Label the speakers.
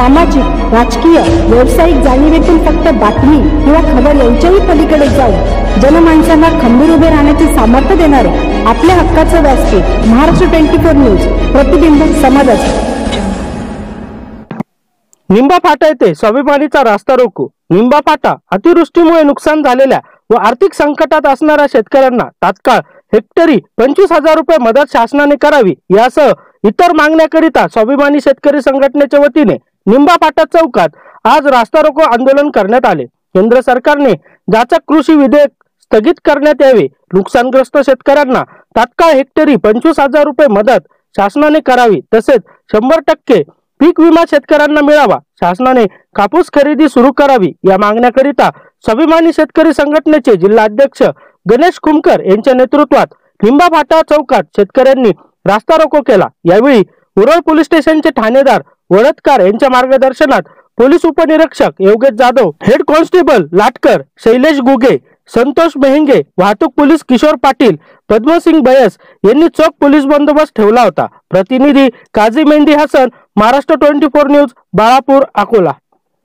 Speaker 1: सामाजिक, राजकीय, व्यावसायिक जाणीवेतून फक्त बातमी किंवा खबर यांच्याही पलीकडे जाऊन जनमानसांना खंबीर उभे राहण्याचे सामर्थ्य देणारे आपल्या हक्काचं व्यासपीठ महाराष्ट्र 24 न्यूज, प्रतिबिंब समाजाचे।
Speaker 2: निंबा फाटा येथे स्वाभिमानीचा रास्ता रोको। निंबा फाटा अतिवृष्टीमुळे नुकसान झालेल्या व आर्थिक संकटात असणाऱ्या शेतकऱ्यांना तात्काळ हेक्टरी 25,000 रुपये मदत शासनाने करावी यासह इतर मागण्याकरिता स्वाभिमानी शेतकरी संघटनेच्या वतीने निंबा फाटा चौकात आज रास्ता रोको आंदोलन करण्यात आले। केंद्र सरकारने जाचक कृषी विधेयक स्थगित करण्यात यावे, नुकसानग्रस्त शेतकऱ्यांना तात्काळ हेक्टरी 25,000 रुपये मदत शासनाने करावी, तसेच 100% पीक विमा शेतकऱ्यांना मिळावा, शासनाने कापूस खरेदी सुरू करावी या मागण्याकरिता स्वाभिमानी शेतकरी संघटनेचे जिल्हा अध्यक्ष गणेश खुमकर यांच्या नेतृत्वात निंबा फाटा चौकात शेतकऱ्यांनी रास्ता रोको केला। यावेळी उरळ पोलीस स्टेशनचे ठाणेदार वडतकार यांच्या मार्गदर्शनात पोलीस उपनिरीक्षक योगेश जाधव, हेड कॉन्स्टेबल लाटकर शैलेश गुगे, संतोष मेहंगे, वाहतूक पोलीस किशोर पाटील, पद्मसिंग बयस यांनी चोख पोलीस बंदोबस्त ठेवला होता। प्रतिनिधी काझी मेहंदी हसन, महाराष्ट्र 24 न्यूज, बाळापूर, अकोला।